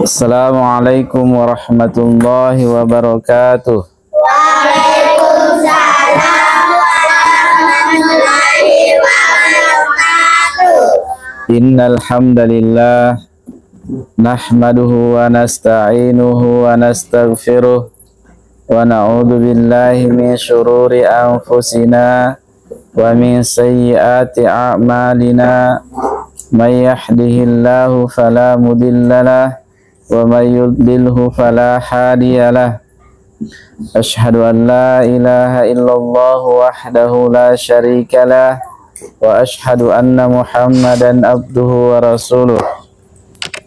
Assalamualaikum warahmatullahi wabarakatuh. Waalaikumsalam warahmatullahi wabarakatuh. Innal hamdalillah nahmaduhu wa nasta'inuhu wa nastaghfiruh wa na'udzu billahi min syururi anfusina wa min sayyiati a'malina. May yahdihillahu fala mudhillalah wa may yudlilhu fala hadiyalah. Asyhadu an la ilaha illallah wahdahu la syarikalah wa asyhadu anna Muhammadan abduhu wa rasuluh.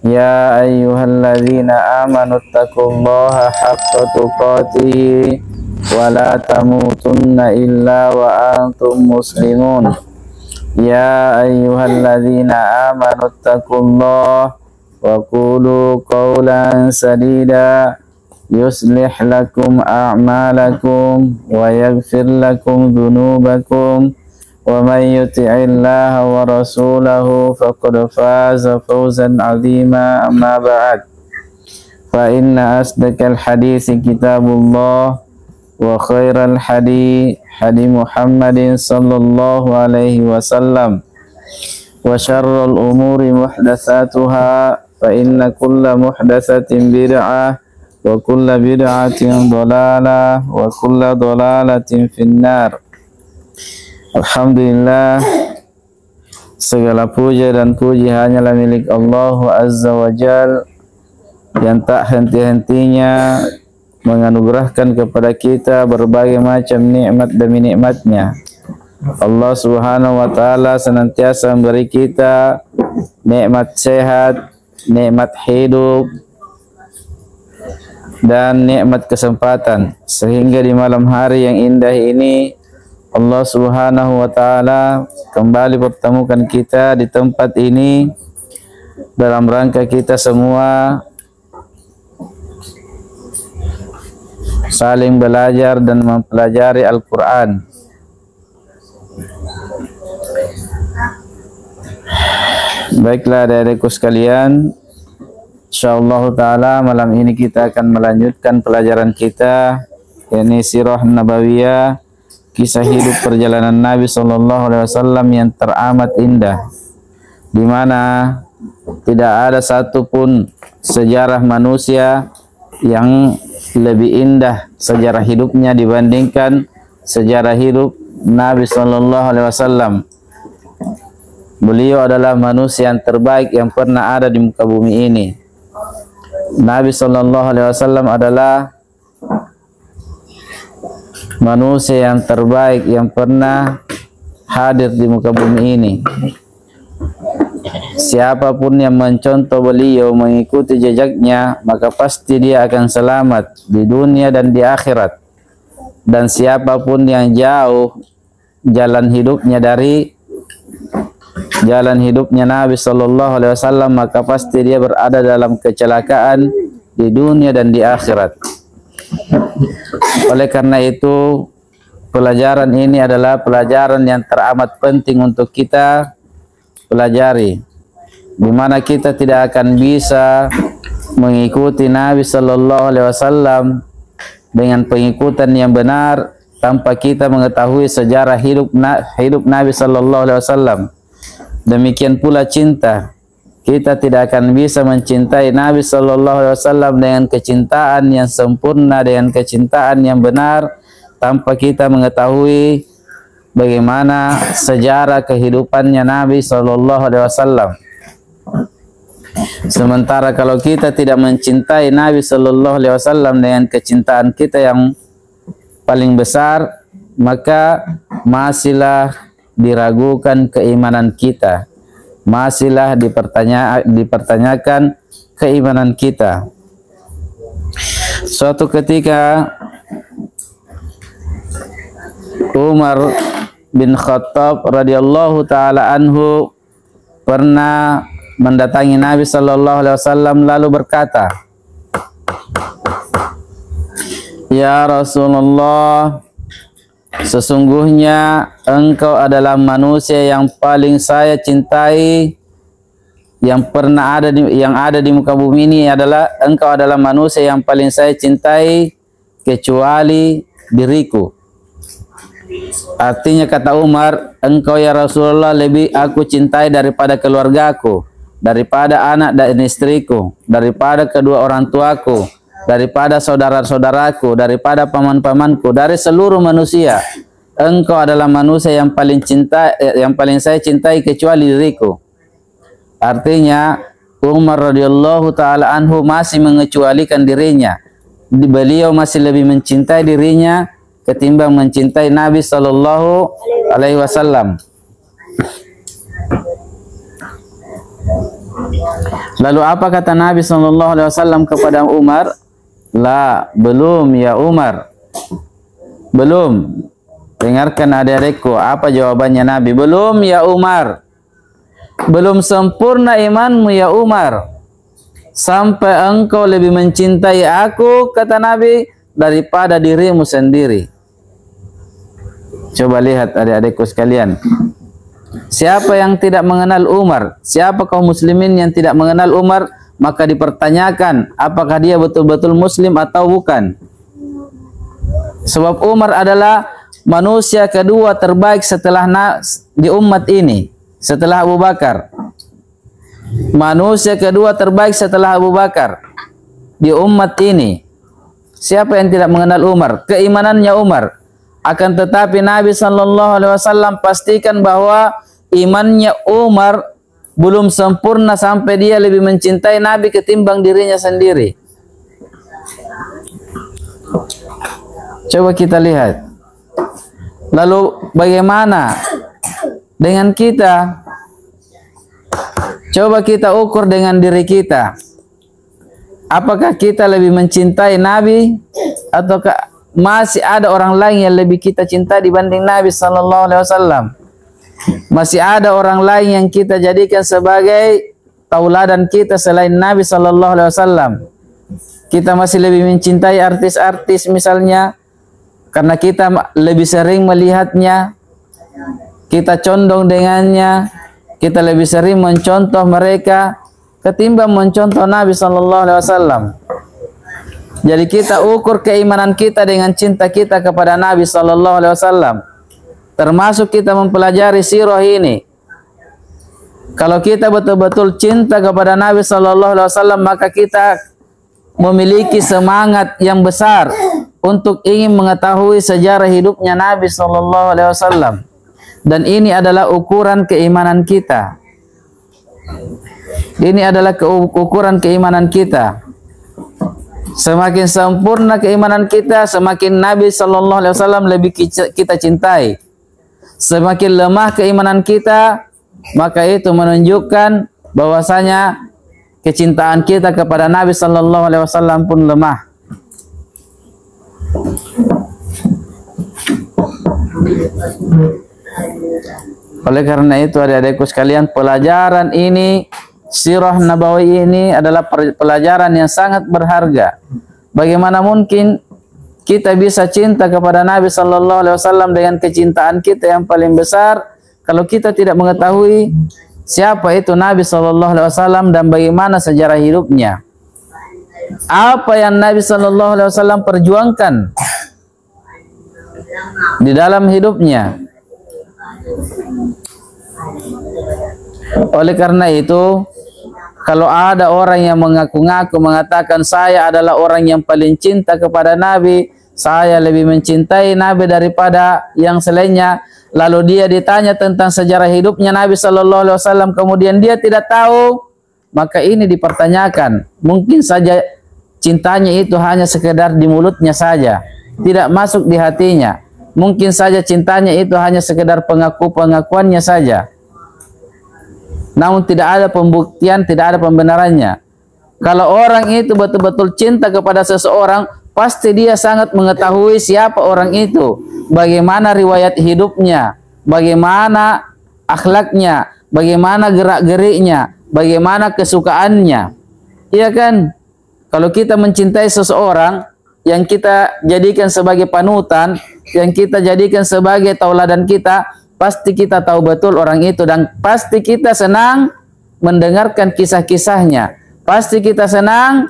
Ya ayyuhalladzina amanu taqullaha haqqa tuqatih wa la tamutunna illa wa antum muslimun. Ya ayyuhalladzina amanu taqullaha wa qulu qawlan sadida yuslih lakum a'malakum wa yaghfir lakum dhunubakum wa may yuti'illaha wa rasulahu faqad faza fawzan 'azima. Amma ba'd, fa inna asdaqal haditsi kitabullah wa khairal hadi Muhammadin sallallahu alaihi wasallam wa syarrul umuri muhdatsatuha fa inna kulla muhdatsatin bid'ah wa kulla bid'atin dhalalah wa kulla dhalalatin finnar. Alhamdulillah, segala puja dan puji hanyalah milik Allah Azza wa Jal yang tak henti-hentinya menganugerahkan kepada kita berbagai macam nikmat demi nikmatnya. Allah Subhanahu wa taala senantiasa memberi kita nikmat sehat, nikmat hidup, dan nikmat kesempatan, sehingga di malam hari yang indah ini Allah Subhanahu wa taala kembali pertemukan kita di tempat ini dalam rangka kita semua saling belajar dan mempelajari Al-Quran. Baiklah adik-adikku sekalian, insyaallah taala malam ini kita akan melanjutkan pelajaran kita, yakni Sirah Nabawiyah, kisah hidup perjalanan Nabi sallallahu alaihi wasallam yang teramat indah, di mana tidak ada satupun sejarah manusia yang lebih indah sejarah hidupnya dibandingkan sejarah hidup Nabi sallallahu alaihi wasallam. Beliau adalah manusia yang terbaik yang pernah ada di muka bumi ini. Nabi sallallahu alaihi wasallam adalah manusia yang terbaik yang pernah hadir di muka bumi ini. Siapapun yang mencontoh beliau, mengikuti jejaknya, maka pasti dia akan selamat di dunia dan di akhirat. Dan siapapun yang jauh jalan hidupnya dari jalan hidupnya Nabi sallallahu alaihi wasallam, maka pasti dia berada dalam kecelakaan di dunia dan di akhirat. Oleh karena itu, pelajaran ini adalah pelajaran yang teramat penting untuk kita pelajari, di mana kita tidak akan bisa mengikuti Nabi sallallahu alaihi wasallam dengan pengikutan yang benar tanpa kita mengetahui sejarah hidup Nabi sallallahu alaihi wasallam. Demikian pula cinta. Kita tidak akan bisa mencintai Nabi sallallahu alaihi wasallam dengan kecintaan yang sempurna, dengan kecintaan yang benar, tanpa kita mengetahui bagaimana sejarah kehidupannya Nabi sallallahu alaihi wasallam. Sementara kalau kita tidak mencintai Nabi sallallahu alaihi wasallam dengan kecintaan kita yang paling besar, maka masihlah diragukan keimanan kita, masihlah dipertanyakan keimanan kita. Suatu ketika Umar bin Khattab radhiyallahu taala anhu pernah mendatangi Nabi sallallahu alaihi wasallam lalu berkata, "Ya Rasulullah, sesungguhnya engkau adalah manusia yang paling saya cintai yang pernah ada di muka bumi ini. Engkau adalah manusia yang paling saya cintai kecuali diriku. Artinya kata Umar, engkau ya Rasulullah lebih aku cintai daripada keluargaku, daripada anak dan istriku, daripada kedua orang tuaku, daripada saudara-saudaraku, daripada paman-pamanku, dari seluruh manusia. Engkau adalah manusia yang paling saya cintai kecuali diriku. Artinya Umar radhiyallahu taala anhu masih mengecualikan dirinya. Beliau masih lebih mencintai dirinya ketimbang mencintai Nabi sallallahu alaihi wasallam. Lalu apa kata Nabi sallallahu alaihi wasallam kepada Umar? La, belum ya Umar. Belum. Dengarkan adik-adikku, apa jawabannya Nabi? Belum ya Umar. Belum sempurna imanmu ya Umar, sampai engkau lebih mencintai aku, kata Nabi, daripada dirimu sendiri. Coba lihat adik-adikku sekalian, siapa yang tidak mengenal Umar, siapa kaum muslimin yang tidak mengenal Umar, maka dipertanyakan apakah dia betul-betul muslim atau bukan. Sebab Umar adalah manusia kedua terbaik setelah di umat ini, setelah Abu Bakar. Manusia kedua terbaik setelah Abu Bakar di umat ini. Siapa yang tidak mengenal Umar? Keimanannya Umar. Akan tetapi Nabi sallallahu alaihi wasallam pastikan bahwa imannya Umar belum sempurna sampai dia lebih mencintai Nabi ketimbang dirinya sendiri. Coba kita lihat. Lalu bagaimana dengan kita? Coba kita ukur dengan diri kita. Apakah kita lebih mencintai Nabi ataukah masih ada orang lain yang lebih kita cintai dibanding Nabi sallallahu alaihi wasallam? Masih ada orang lain yang kita jadikan sebagai tauladan kita selain Nabi sallallahu alaihi wasallam? Kita masih lebih mencintai artis-artis misalnya karena kita lebih sering melihatnya, kita condong dengannya, kita lebih sering mencontoh mereka ketimbang mencontoh Nabi sallallahu alaihi wasallam. Jadi kita ukur keimanan kita dengan cinta kita kepada Nabi sallallahu alaihi wasallam. Termasuk kita mempelajari sirah ini. Kalau kita betul-betul cinta kepada Nabi sallallahu alaihi wasallam, maka kita memiliki semangat yang besar untuk ingin mengetahui sejarah hidupnya Nabi sallallahu alaihi wasallam. Dan ini adalah ukuran keimanan kita. Ini adalah ukuran keimanan kita. Semakin sempurna keimanan kita, semakin Nabi sallallahu alaihi wasallam lebih kita cintai. Semakin lemah keimanan kita, maka itu menunjukkan bahwasanya kecintaan kita kepada Nabi sallallahu alaihi wasallam pun lemah. Oleh karena itu adik-adikku sekalian, pelajaran ini, sirah nabawi ini adalah pelajaran yang sangat berharga. Bagaimana mungkin kita bisa cinta kepada Nabi sallallahu alaihi wasallam dengan kecintaan kita yang paling besar kalau kita tidak mengetahui siapa itu Nabi sallallahu alaihi wasallam dan bagaimana sejarah hidupnya. Apa yang Nabi sallallahu alaihi wasallam perjuangkan di dalam hidupnya. Oleh karena itu, kalau ada orang yang mengaku-ngaku mengatakan saya adalah orang yang paling cinta kepada Nabi, saya lebih mencintai Nabi daripada yang selainnya, lalu dia ditanya tentang sejarah hidupnya Nabi sallallahu alaihi wasallam kemudian dia tidak tahu, maka ini dipertanyakan. Mungkin saja cintanya itu hanya sekedar di mulutnya saja, tidak masuk di hatinya. Mungkin saja cintanya itu hanya sekedar pengakuannya saja, namun tidak ada pembuktian, tidak ada pembenarannya. Kalau orang itu betul-betul cinta kepada seseorang, pasti dia sangat mengetahui siapa orang itu, bagaimana riwayat hidupnya, bagaimana akhlaknya, bagaimana gerak-geriknya, bagaimana kesukaannya. Iya kan? Kalau kita mencintai seseorang, yang kita jadikan sebagai panutan, yang kita jadikan sebagai tauladan kita, pasti kita tahu betul orang itu dan pasti kita senang mendengarkan kisah-kisahnya. Pasti kita senang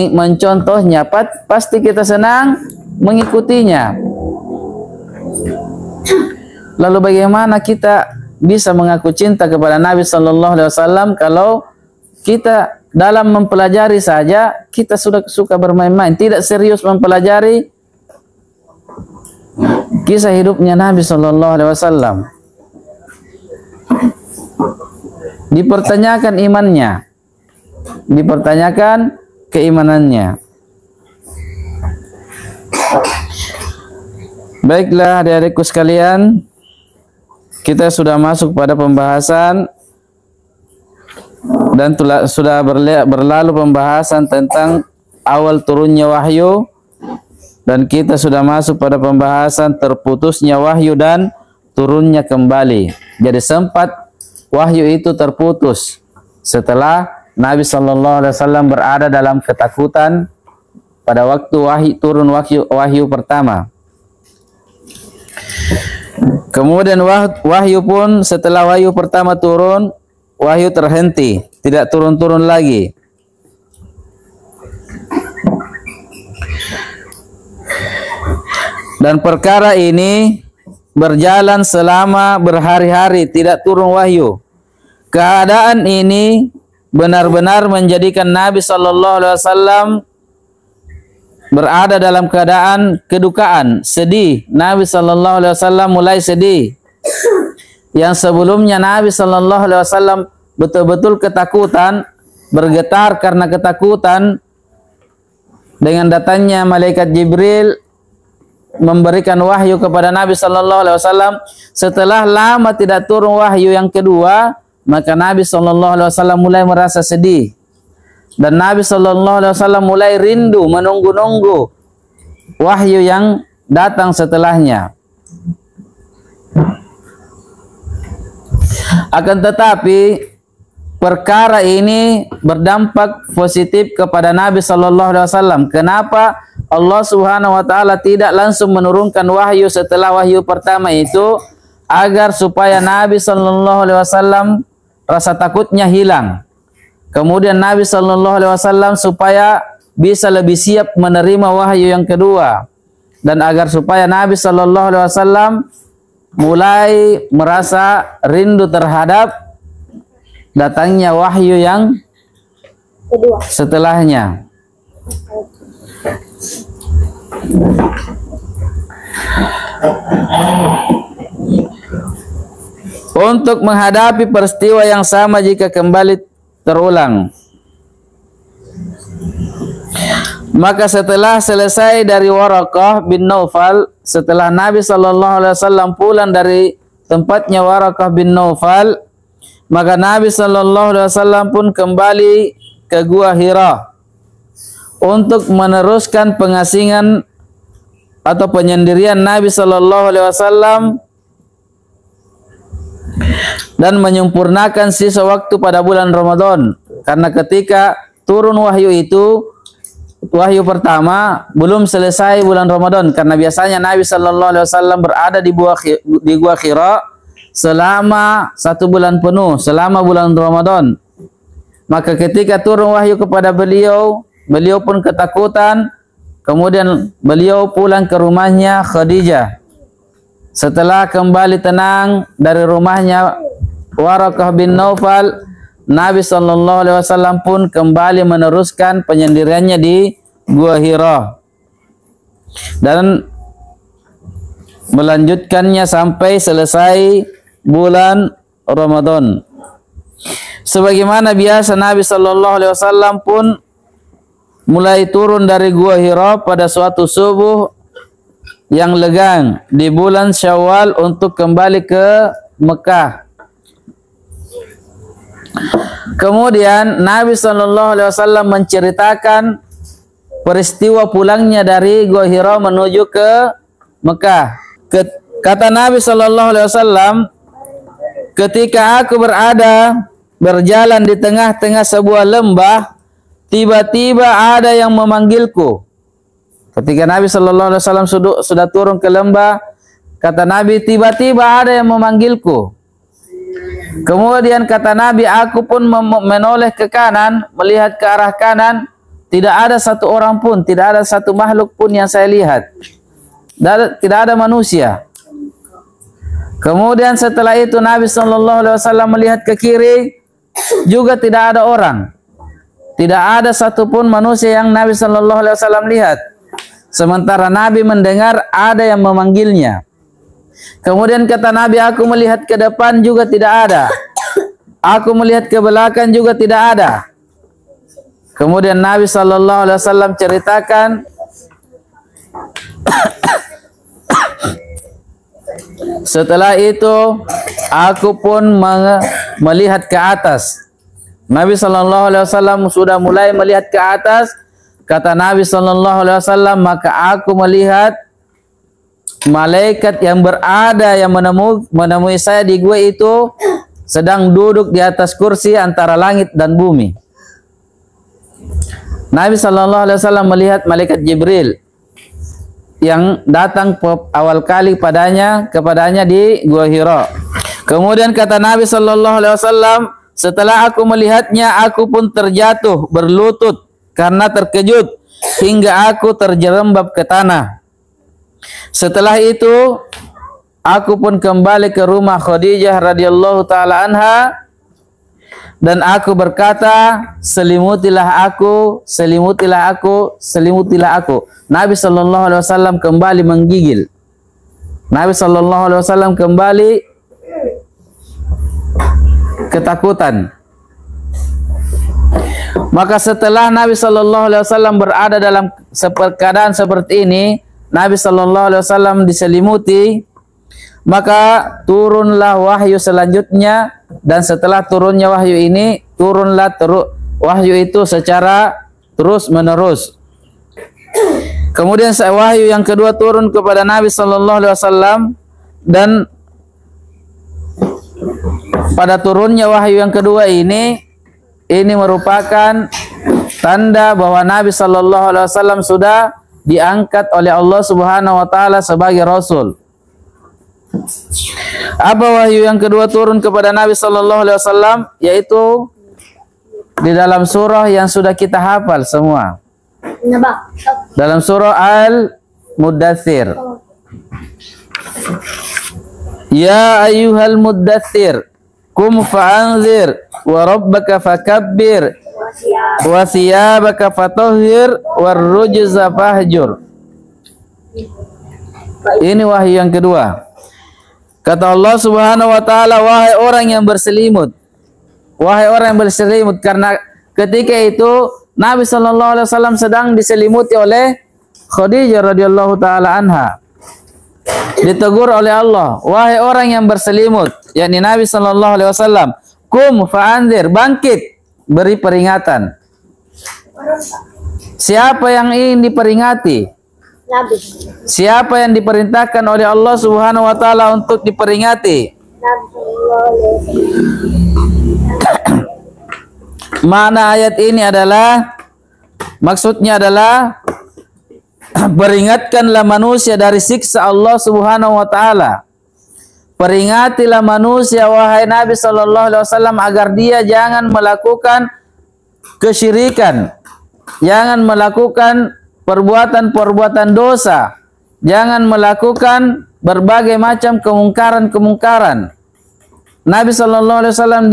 mencontohnya, pasti kita senang mengikutinya. Lalu bagaimana kita bisa mengaku cinta kepada Nabi Sallallahu Alaihi Wasallam kalau kita dalam mempelajari saja kita sudah suka bermain-main, tidak serius mempelajari kisah hidupnya Nabi Sallallahu Alaihi Wasallam. Dipertanyakan imannya, dipertanyakan keimanannya. Baiklah adik-adikku sekalian, kita sudah masuk pada pembahasan dan sudah berlalu pembahasan tentang awal turunnya wahyu, dan kita sudah masuk pada pembahasan terputusnya wahyu dan turunnya kembali. Jadi sempat wahyu itu terputus setelah Nabi Sallallahu Alaihi Wasallam berada dalam ketakutan pada waktu turun wahyu pertama. Kemudian wahyu pun setelah wahyu pertama turun, wahyu terhenti, tidak turun-turun lagi. Dan perkara ini berjalan selama berhari-hari, tidak turun wahyu. Keadaan ini benar-benar menjadikan Nabi Sallallahu Alaihi Wasallam berada dalam keadaan kedukaan, sedih. Nabi Sallallahu Alaihi Wasallam mulai sedih. Yang sebelumnya Nabi Sallallahu Alaihi Wasallam betul-betul ketakutan, bergetar karena ketakutan dengan datangnya malaikat Jibril memberikan wahyu kepada Nabi Sallallahu Alaihi Wasallam. Setelah lama tidak turun wahyu yang kedua, maka Nabi Sallallahu Alaihi Wasallam mulai merasa sedih. Dan Nabi Sallallahu Alaihi Wasallam mulai rindu, menunggu-nunggu wahyu yang datang setelahnya. Akan tetapi perkara ini berdampak positif kepada Nabi Sallallahu Alaihi Wasallam. Kenapa Allah Subhanahu Wa Taala tidak langsung menurunkan wahyu setelah wahyu pertama itu? Agar supaya Nabi Sallallahu Alaihi Wasallam rasa takutnya hilang. Kemudian Nabi Sallallahu Alaihi Wasallam supaya bisa lebih siap menerima wahyu yang kedua, dan agar supaya Nabi Sallallahu Alaihi Wasallam mulai merasa rindu terhadap datangnya wahyu yang kedua setelahnya. Untuk menghadapi peristiwa yang sama jika kembali terulang, maka setelah selesai dari Waraqah bin Naufal, setelah Nabi Sallallahu Alaihi Wasallam pulang dari tempatnya Waraqah bin Naufal, maka Nabi Sallallahu Alaihi Wasallam pun kembali ke Gua Hira untuk meneruskan pengasingan atau penyendirian Nabi Sallallahu Alaihi Wasallam dan menyempurnakan sisa waktu pada bulan Ramadan. Karena ketika turun wahyu itu, wahyu pertama belum selesai bulan Ramadan, karena biasanya Nabi Sallallahu Alaihi Wasallam berada di Gua Hira selama 1 bulan penuh, selama bulan Ramadan. Maka ketika turun wahyu kepada beliau, beliau pun ketakutan. Kemudian beliau pulang ke rumahnya Khadijah. Setelah kembali tenang dari rumahnya Waraqah bin Naufal, Nabi Sallallahu Alaihi Wasallam pun kembali meneruskan penyendiriannya di Gua Hira dan melanjutkannya sampai selesai bulan Ramadan. Sebagaimana biasa, Nabi Sallallahu Alaihi Wasallam pun mulai turun dari Gua Hira pada suatu subuh yang legang di bulan Syawal untuk kembali ke Mekah. Kemudian Nabi Sallallahu Alaihi Wasallam menceritakan peristiwa pulangnya dari Gua Hira menuju ke Mekah. Kata Nabi Sallallahu Alaihi Wasallam, ketika aku berjalan di tengah-tengah sebuah lembah, tiba-tiba ada yang memanggilku. Ketika Nabi Shallallahu Alaihi Wasallam sudah turun ke lembah, kata Nabi, tiba-tiba ada yang memanggilku. Kemudian kata Nabi, aku pun menoleh ke kanan, melihat ke arah kanan, tidak ada satu orang pun, tidak ada satu makhluk pun yang saya lihat. Tidak ada manusia. Kemudian setelah itu Nabi Shallallahu Alaihi Wasallam melihat ke kiri, juga tidak ada orang. Tidak ada satupun manusia yang Nabi Shallallahu Alaihi Wasallam lihat. Sementara Nabi mendengar ada yang memanggilnya. Kemudian kata Nabi, aku melihat ke depan juga tidak ada. Aku melihat ke belakang juga tidak ada. Kemudian Nabi Shallallahu Alaihi Wasallam ceritakan, setelah itu aku pun melihat ke atas. Nabi Shallallahu Alaihi Wasallam sudah mulai melihat ke atas. Kata Nabi Shallallahu Alaihi Wasallam, maka aku melihat malaikat yang berada yang menemui saya di gua itu sedang duduk di atas kursi antara langit dan bumi. Nabi Shallallahu Alaihi Wasallam melihat malaikat Jibril yang datang awal kali kepadanya di Gua Hira. Kemudian kata Nabi Shallallahu Alaihi Wasallam, setelah aku melihatnya, aku pun terjatuh berlutut karena terkejut hingga aku terjerembab ke tanah. Setelah itu aku pun kembali ke rumah Khadijah radhiyallahu taala anha dan aku berkata, selimutilah aku, selimutilah aku, selimutilah aku. Nabi Shallallahu Alaihi Wasallam kembali menggigil. Nabi Shallallahu Alaihi Wasallam kembali ketakutan. Maka setelah Nabi Shallallahu Alaihi Wasallam berada dalam keadaan seperti ini, Nabi Shallallahu Alaihi Wasallam diselimuti, maka turunlah wahyu selanjutnya, dan setelah turunnya wahyu ini, turunlah wahyu itu secara terus menerus. Kemudian wahyu yang kedua turun kepada Nabi Shallallahu Alaihi Wasallam, dan pada turunnya wahyu yang kedua ini merupakan tanda bahwa Nabi Shallallahu Alaihi Wasallam sudah diangkat oleh Allah Subhanahu Wa Taala sebagai Rasul. Apa wahyu yang kedua turun kepada Nabi Shallallahu Alaihi Wasallam? Yaitu di dalam surah yang sudah kita hafal semua. Dalam surah Al-Muddathir. Ya ayyuhal muddathir, kum fa'anzir, wa rabbaka fakabbir, wa thiyabaka fatahhir, war rujza fahjur. Ini wahyu yang kedua. Kata Allah Subhanahu wa taala, wahai orang yang berselimut. Wahai orang yang berselimut, karena ketika itu Nabi Shallallahu Alaihi Wasallam sedang diselimuti oleh Khadijah radhiyallahu taala anha. Ditegur oleh Allah, wahai orang yang berselimut, yakni Nabi Shallallahu Alaihi Wasallam, kum fa'anzir, bangkit, beri peringatan. Siapa yang ingin diperingati? Nabi. Siapa yang diperintahkan oleh Allah Subhanahu wa taala untuk diperingati? Mana ayat ini adalah, maksudnya adalah peringatkanlah manusia dari siksa Allah Subhanahu wa taala. Peringatilah manusia wahai Nabi sallallahu alaihi wasallam agar dia jangan melakukan kesyirikan, jangan melakukan perbuatan-perbuatan dosa, jangan melakukan berbagai macam kemungkaran-kemungkaran. Nabi sallallahu alaihi wasallam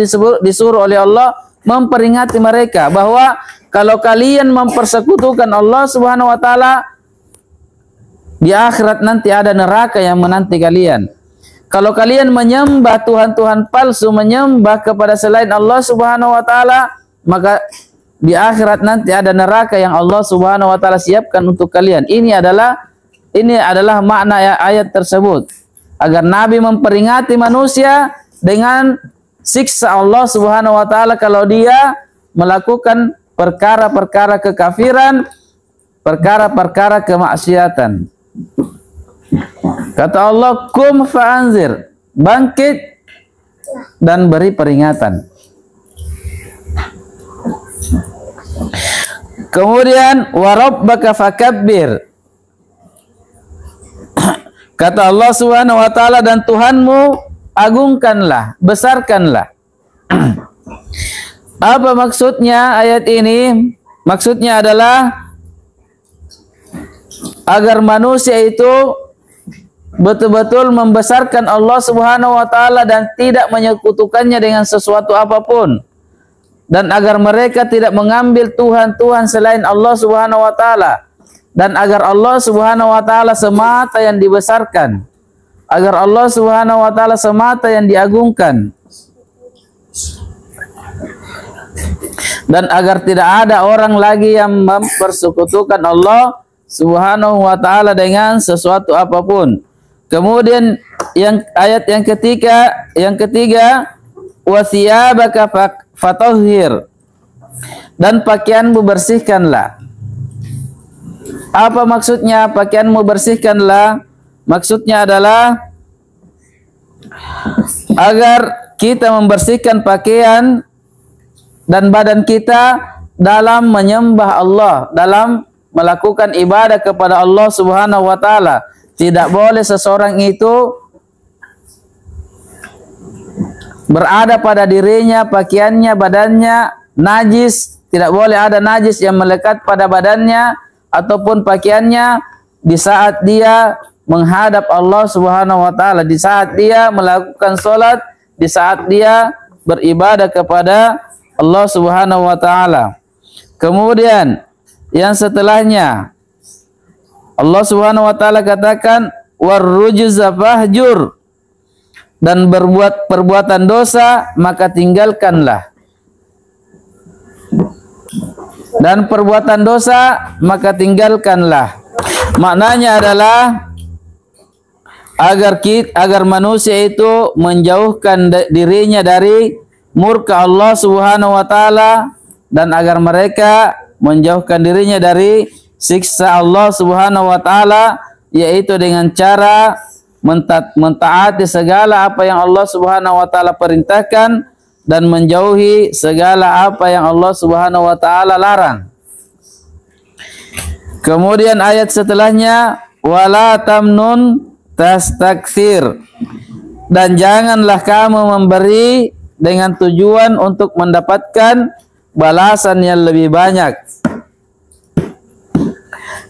disuruh oleh Allah memperingati mereka bahwa kalau kalian mempersekutukan Allah Subhanahu wa taala, di akhirat nanti ada neraka yang menanti kalian. Kalau kalian menyembah Tuhan-Tuhan palsu, menyembah kepada selain Allah Subhanahu wa taala, maka di akhirat nanti ada neraka yang Allah Subhanahu wa taala siapkan untuk kalian. Ini adalah makna ayat tersebut. Agar Nabi memperingati manusia dengan siksa Allah Subhanahu wa taala kalau dia melakukan perkara-perkara kekafiran, perkara-perkara kemaksiatan. Kata Allah, kum fa'anzir, bangkit dan beri peringatan. Kemudian wa rabbaka fakabbir, Kata Allah Subhanahu wa taala, dan Tuhanmu agungkanlah, besarkanlah. Apa maksudnya ayat ini? Maksudnya adalah agar manusia itu betul-betul membesarkan Allah Subhanahu wa taala dan tidak menyekutukannya dengan sesuatu apapun. Dan agar mereka tidak mengambil Tuhan-Tuhan selain Allah Subhanahu wa taala. Dan agar Allah Subhanahu wa taala semata yang dibesarkan. Agar Allah Subhanahu wa taala semata yang diagungkan. Dan agar tidak ada orang lagi yang mempersekutukan Allah Subhanahu wa taala dengan sesuatu apapun. Kemudian ayat yang ketiga wa thiyabaka fatahhir, dan pakaianmu bersihkanlah. Apa maksudnya pakaianmu bersihkanlah? Maksudnya adalah agar kita membersihkan pakaian dan badan kita dalam menyembah Allah, dalam melakukan ibadah kepada Allah Subhanahu wa taala. Tidak boleh seseorang itu berada pada dirinya, pakaiannya, badannya najis. Tidak boleh ada najis yang melekat pada badannya ataupun pakaiannya di saat dia menghadap Allah Subhanahu wa taala, di saat dia melakukan salat, di saat dia beribadah kepada Allah Subhanahu wa taala. Kemudian yang setelahnya Allah Subhanahu wa taala katakan warrujza fahjur, dan berbuat perbuatan dosa maka tinggalkanlah. Dan perbuatan dosa maka tinggalkanlah. Maknanya adalah agar manusia itu menjauhkan dirinya dari murka Allah Subhanahu wa taala, dan agar mereka menjauhkan dirinya dari siksa Allah Subhanahu wa taala, yaitu dengan cara mentaati segala apa yang Allah Subhanahu wa taala perintahkan dan menjauhi segala apa yang Allah Subhanahu wa taala larang. Kemudian ayat setelahnya wala tamnun tastakthir, dan janganlah kamu memberi dengan tujuan untuk mendapatkan balasan yang lebih banyak.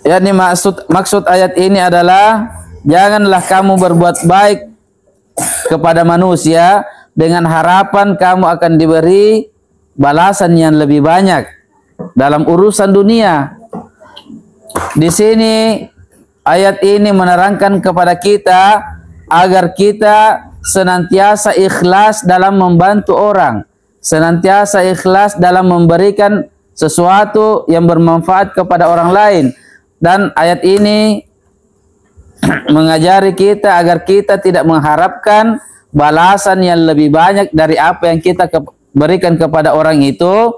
Yani maksud ayat ini adalah janganlah kamu berbuat baik kepada manusia dengan harapan kamu akan diberi balasan yang lebih banyak dalam urusan dunia. Di sini ayat ini menerangkan kepada kita agar kita senantiasa ikhlas dalam membantu orang, senantiasa ikhlas dalam memberikan sesuatu yang bermanfaat kepada orang lain. Dan ayat ini mengajari kita agar kita tidak mengharapkan balasan yang lebih banyak dari apa yang kita berikan kepada orang itu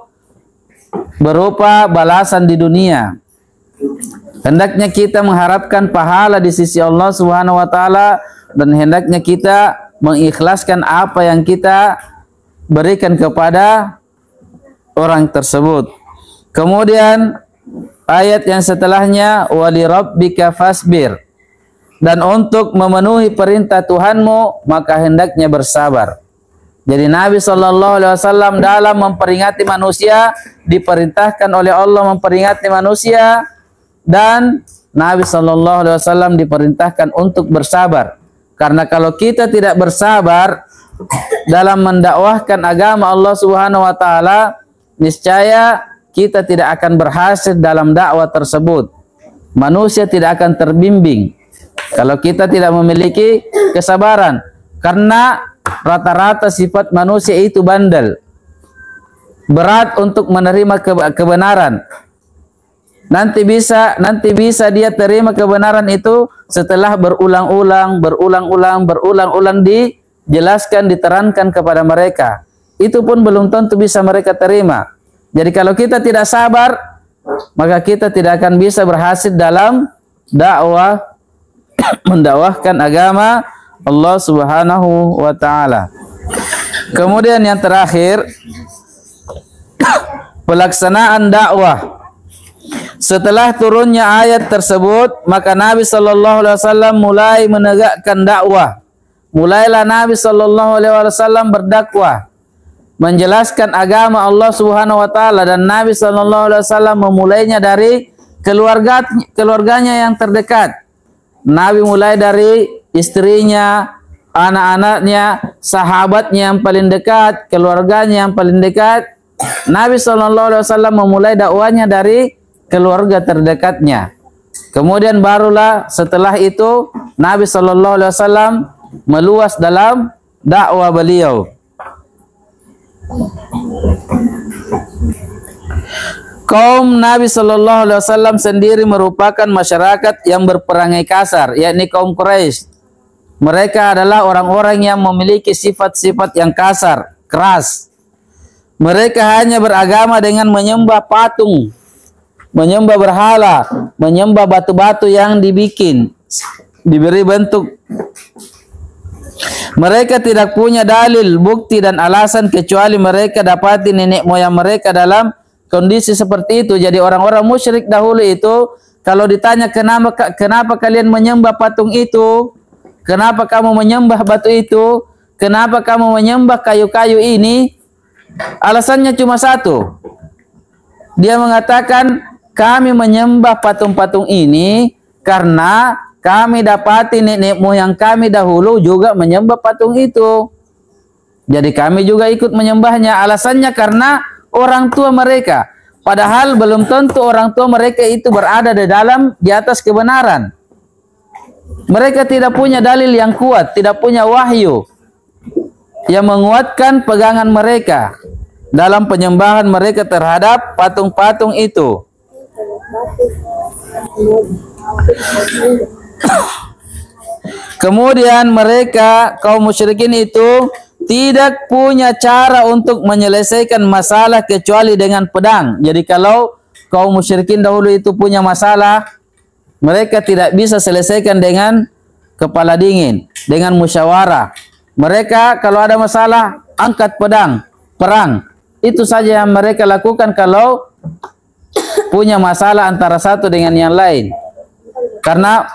berupa balasan di dunia. Hendaknya kita mengharapkan pahala di sisi Allah Subhanahu wa taala, dan hendaknya kita mengikhlaskan apa yang kita berikan kepada orang tersebut. Kemudian ayat yang setelahnya wali rabbika fasbir, dan untuk memenuhi perintah Tuhanmu maka hendaknya bersabar. Jadi Nabi SAW dalam memperingati manusia diperintahkan oleh Allah memperingati manusia, dan Nabi SAW diperintahkan untuk bersabar. Karena kalau kita tidak bersabar dalam mendakwahkan agama Allah Subhanahu wa taala, niscaya kita tidak akan berhasil dalam dakwah tersebut. Manusia tidak akan terbimbing kalau kita tidak memiliki kesabaran, karena rata-rata sifat manusia itu bandel, berat untuk menerima kebenaran. Nanti bisa dia terima kebenaran itu setelah berulang-ulang dijelaskan, diterangkan kepada mereka. Itu pun belum tentu bisa mereka terima. Jadi kalau kita tidak sabar, maka kita tidak akan bisa berhasil dalam dakwah, mendakwahkan agama Allah Subhanahu wa taala. Kemudian yang terakhir, pelaksanaan dakwah. Setelah turunnya ayat tersebut, maka Nabi sallallahu alaihi wasallam mulai menegakkan dakwah. Mulailah Nabi sallallahu alaihi wasallam berdakwah, menjelaskan agama Allah Subhanahu wa taala, dan Nabi sallallahu alaihi wasallam memulainya dari keluarganya yang terdekat. Nabi mulai dari istrinya, anak-anaknya, sahabatnya yang paling dekat, keluarganya yang paling dekat. Nabi SAW memulai dakwanya dari keluarga terdekatnya. Kemudian barulah setelah itu Nabi SAW meluas dalam dakwah beliau. Kaum Nabi SAW sendiri merupakan masyarakat yang berperangai kasar, yakni kaum Quraisy. Mereka adalah orang-orang yang memiliki sifat-sifat yang kasar, keras. Mereka hanya beragama dengan menyembah patung, menyembah berhala, menyembah batu-batu yang dibikin, diberi bentuk. Mereka tidak punya dalil, bukti dan alasan kecuali mereka dapati nenek moyang mereka dalam kondisi seperti itu. Jadi orang-orang musyrik dahulu itu kalau ditanya kenapa kalian menyembah patung itu, kenapa kamu menyembah batu itu, kenapa kamu menyembah kayu-kayu ini, alasannya cuma satu. Dia mengatakan kami menyembah patung-patung ini karena kami dapati nenek moyang kami dahulu juga menyembah patung itu. Jadi kami juga ikut menyembahnya. Alasannya karena orang tua mereka. Padahal belum tentu orang tua mereka itu berada di atas kebenaran. Mereka tidak punya dalil yang kuat, tidak punya wahyu yang menguatkan pegangan mereka dalam penyembahan mereka terhadap patung-patung itu. Kemudian mereka kaum musyrikin itu tidak punya cara untuk menyelesaikan masalah kecuali dengan pedang. Jadi kalau kaum musyrikin dahulu itu punya masalah, mereka tidak bisa selesaikan dengan kepala dingin, dengan musyawarah. Mereka kalau ada masalah angkat pedang, perang. Itu saja yang mereka lakukan kalau punya masalah antara satu dengan yang lain. Karena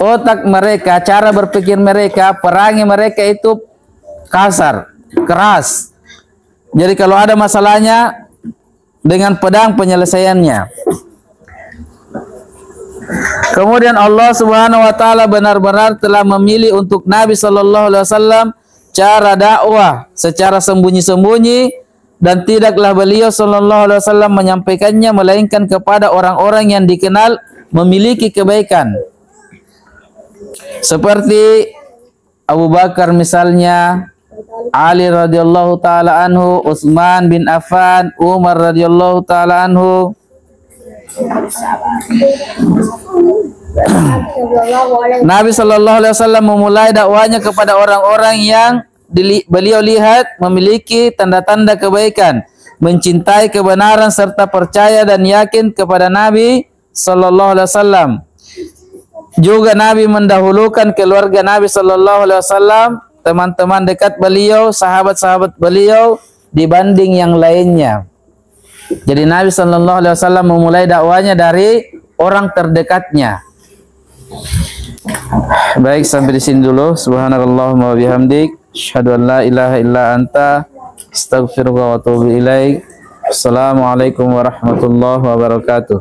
otak mereka, cara berpikir mereka, perangi mereka itu kasar, keras. Jadi kalau ada masalahnya dengan pedang penyelesaiannya. Kemudian Allah Subhanahu wa taala benar-benar telah memilih untuk Nabi sallallahu alaihi wasallam cara dakwah secara sembunyi-sembunyi, dan tidaklah beliau sallallahu alaihi wasallam menyampaikannya melainkan kepada orang-orang yang dikenal memiliki kebaikan. Seperti Abu Bakar misalnya, Ali radhiyallahu taala anhu, Utsman bin Affan, Umar radhiyallahu taala anhu. Nabi sallallahu alaihi wasallam memulai dakwanya kepada orang-orang yang beliau lihat memiliki tanda-tanda kebaikan, mencintai kebenaran serta percaya dan yakin kepada Nabi sallallahu alaihi wasallam. Juga Nabi mendahulukan keluarga Nabi sallallahu alaihi wasallam, teman-teman dekat beliau, sahabat-sahabat beliau dibanding yang lainnya. Jadi Nabi sallallahu alaihi wasallam memulai dakwanya dari orang terdekatnya. Baik, sampai di sini dulu. Subhanakallahumma wa bihamdik, asyhadu an la ilaha illa anta, astaghfiruka wa atubu ilaik. Assalamualaikum warahmatullahi wabarakatuh.